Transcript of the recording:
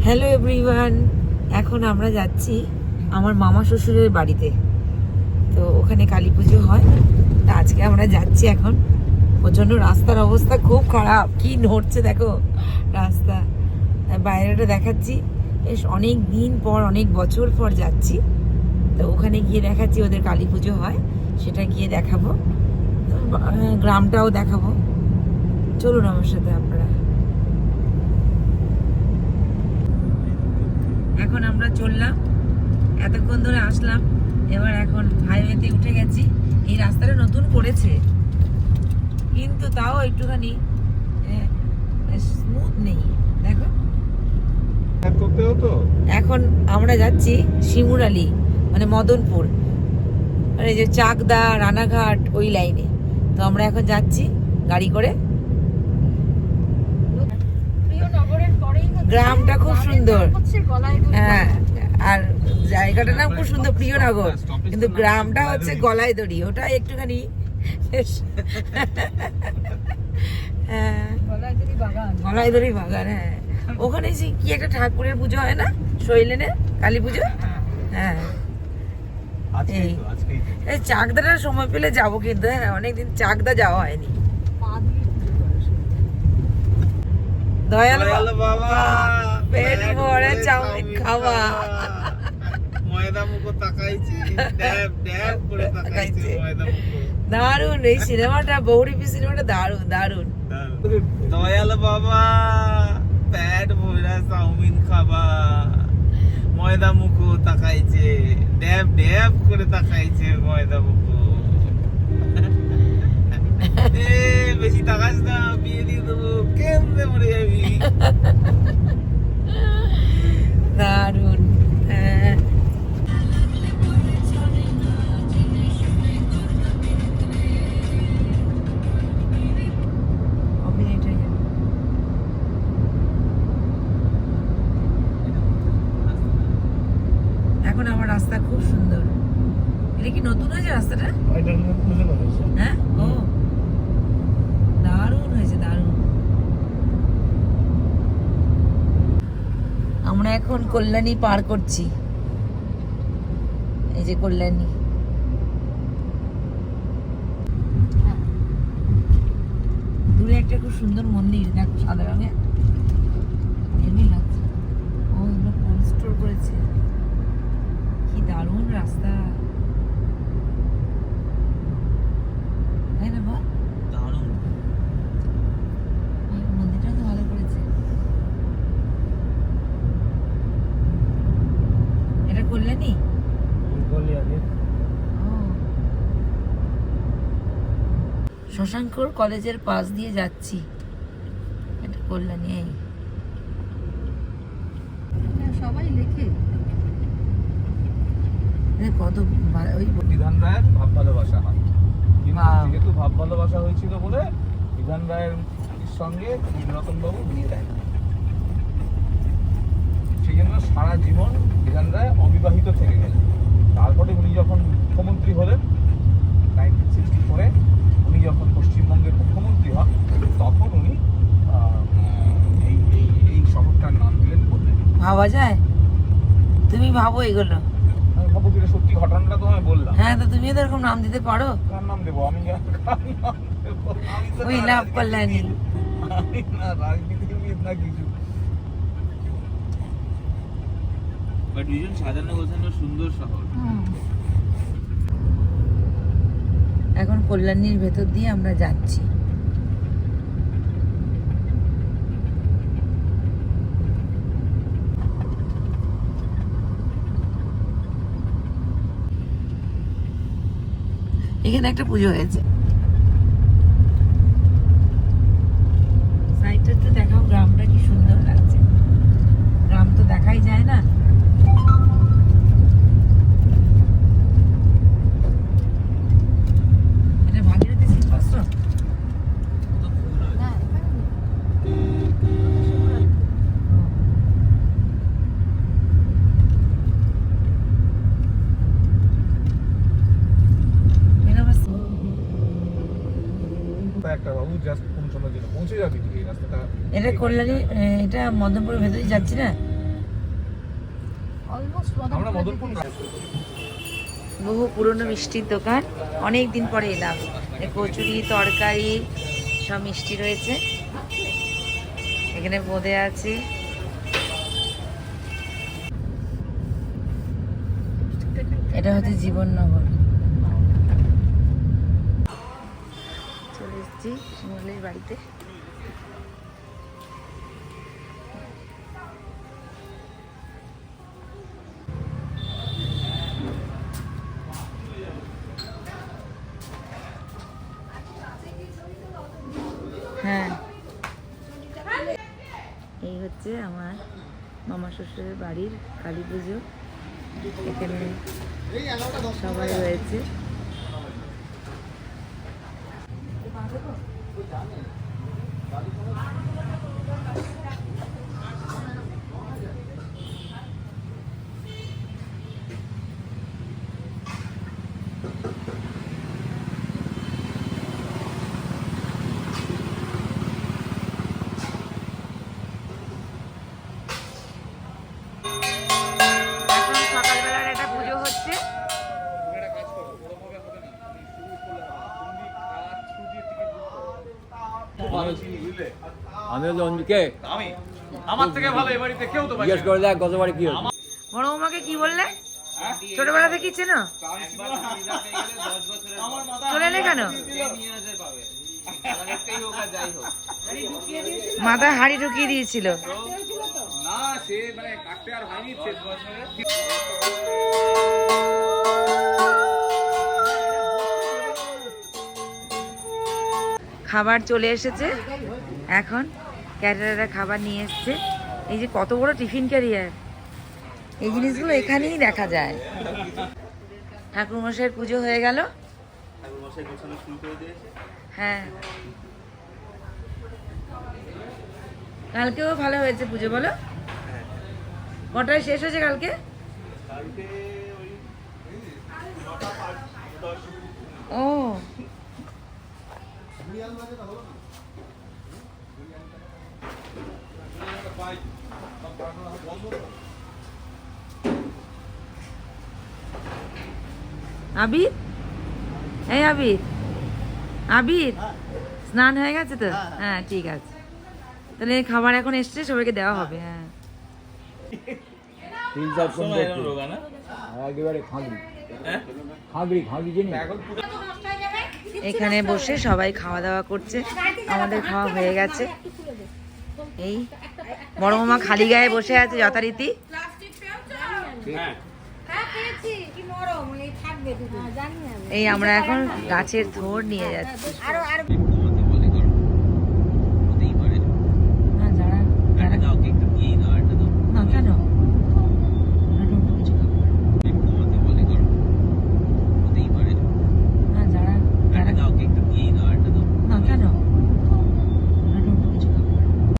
Hello everyone, এখন আমরা যাচ্ছি আমার মামা শ্বশুরের বাড়িতে। তো ওখানে কালী পুজো হয়, তা আজকে আমরা যাচ্ছি। এখন প্রচণ্ড রাস্তার অবস্থা খুব খারাপ, কি নড়ছে দেখো রাস্তা। বাইরেটা দেখাচ্ছি, বেশ অনেক দিন পর, অনেক বছর পর যাচ্ছি। তো ওখানে গিয়ে দেখাচ্ছি ওদের কালী পুজো হয়, সেটা গিয়ে দেখাবো, গ্রামটাও দেখাবো। চলুন আমার সাথে আপনারা। এখন আমরা চললাম, এতক্ষণ ধরে আসলাম, এবার এখন হাইওয়েতে উঠে গেছি। এই রাস্তাটা নতুন করেছে, কিন্তু তাও একটুখানি স্মুথ নেই, দেখো। এখন আমরা যাচ্ছি শিমুরালি, মানে মদনপুর, মানে যে চাকদা রানাঘাট ওই লাইনে। তো আমরা এখন যাচ্ছি গাড়ি করে। গ্রামটা খুব সুন্দর, হ্যাঁ, আর জায়গাটার নাম খুব সুন্দর, প্রিয়নগর, কিন্তু গ্রামটা হচ্ছে গলাইদড়ি। ওটা একটুখানি গলাইদড়ি বাগান, হ্যাঁ। ওখানে কি একটা ঠাকুরের পুজো হয় না, শৈলেনে কালী পুজো, হ্যাঁ। এই চাকদাটা সময় পেলে যাবো, কিন্তু হ্যাঁ, অনেকদিন চাকদা যাওয়া হয়নি। দয়াল বাবা পেট ভরে চাউমিন খাওয়া, ময়দা মুখো তাকাইছি, ড্যাব ড্যাব করে তাকাইছি ময়দা মুখো। দারুণ এই সিনেমাটা, বহুরূপী সিনেমাটা দারুণ দারুণ। দয়াল বাবা পেট ভরে চাউমিন খাবা, ময়দা মুখো তাকাইছে, ড্যাব ড্যাব করে তাকাইছে ময়দা মুখো। বেশি তাকাস না, বিয়ে দিয়ে দেবো, কেমনে মরে যাবি। দারুণ, হ্যাঁ। এখন আমার রাস্তা খুব সুন্দর। এটা কি নতুন হয়েছে রাস্তাটা? হ্যাঁ, ও দারুণ হয়েছে, দারুণ। আমরা এখন কল্যাণী পার করছি, এই যে কল্যাণী। দূরে একটা খুব সুন্দর মন্দির, দেখো সাদা রঙের, এমনি লাগছে। ও এগুলো কোল্ড স্টোর করেছে, কি দারুণ রাস্তা, তাই না বল? দারুণ মন্দিরটা তো ভালো করেছে। এটা কল্যাণী? শশাঙ্কর কলেজের পাশ দিয়ে যাচ্ছি, এটা কল্যাণী। সবাই লেখে কত ওই বিধান রায়ের ভাব ভালোবাসা হয়, যেহেতু ভাব ভালোবাসা হয়েছিল বলে বিধান রায়ের সঙ্গে নীলরতন বাবু বিয়ে দেয়, সেই জন্য সারা জীবন বিধান রায় অবিবাহিত থেকে গেলেন। তারপরে উনি যখন মুখ্যমন্ত্রী হলেন 1964, উনি যখন পশ্চিমবঙ্গের মুখ্যমন্ত্রী হন, তখন উনি এই শহরটার নাম দিলেন বললেন। ভাবা যায়? তুমি ভাবো এগুলো? আমি ভাবো যেটা সত্যি ঘটনাটা তো আমি বললাম। হ্যাঁ, তো তুমিও তো এরকম নাম দিতে পারো। কার নাম দেবো আমি? ওই লাভ কল্যাণী। আমি না রাজনীতিবিদ না কিছু, বাট ভীষণ সাজানো গোছানো সুন্দর শহর। এখন কল্যাণীর ভেতর দিয়ে আমরা যাচ্ছি। এখানে একটা পুজো হয়েছে, সাইডটা একটু দেখাও, গ্রামটা কি সুন্দর লাগছে। গ্রাম তো দেখাই যায় না। এটা ভাগীরথী শিল্পাশ্রম। একটা বাবু জাস্ট পৌঁছানোর জন্য পৌঁছে যাবি এই রাস্তাটা। এটা কল্যাণী, এটা মদনপুরের ভেতরে যাচ্ছি না, আমরা মদনপুর বহু পুরনো মিষ্টির দোকান, অনেক দিন পরে এলাম। এ কচুরি, তরকারি, সব মিষ্টি রয়েছে। এখানে বোঁদে আছে। এটা হচ্ছে জীবননগর। চলে এসেছি শিমুলের বাড়িতে। হ্যাঁ, এই হচ্ছে আমার মামা শ্বশুরের বাড়ির কালী পুজো। এখানে সবাই রয়েছে। এখন সকালবেলার একটা পুজো হচ্ছে। আমি হলো অঞ্জিকে আমি আমার থেকে ভালো এই বাড়িতে কেউ তো জিজ্ঞেস করে দেখ গতবারে কি হলো। বড় বৌমাকে কি বললে? ছোটবেলা থেকে চেনো? চলে এলে কেন? মাথায় হাড়ি ঢুকিয়ে দিয়েছিল। না সে মানে কাটতে আর হয়নি শেষ বছরে। খাবার চলে এসেছে। এখন ক্যাটারাররা খাবার নিয়ে এসছে। এই যে কত বড় টিফিন ক্যারিয়ার, এই জিনিসগুলো এখানেই দেখা যায়। ঠাকুরমশাইয়ের পুজো হয়ে গেল। হ্যাঁ, কালকেও ভালো হয়েছে পুজো, বলো? কটায় শেষ হয়েছে কালকে? ও, আবির, এই আবির, আবির স্নান হয়ে গেছে তো? হ্যাঁ ঠিক আছে, তাহলে খাবার এখন এসছে, সবাইকে দেওয়া হবে। হ্যাঁ, তিন চার ফোন একেবারে খাঁগড়ি খাঁগড়ি খাঁগড়ি জিনিস। এখানে বসে সবাই খাওয়া দাওয়া করছে। আমাদের খাওয়া হয়ে গেছে। এই বড় মামা খালি গায়ে বসে আছে যথারীতি। এই আমরা এখন গাছের থোড় নিয়ে যাচ্ছি।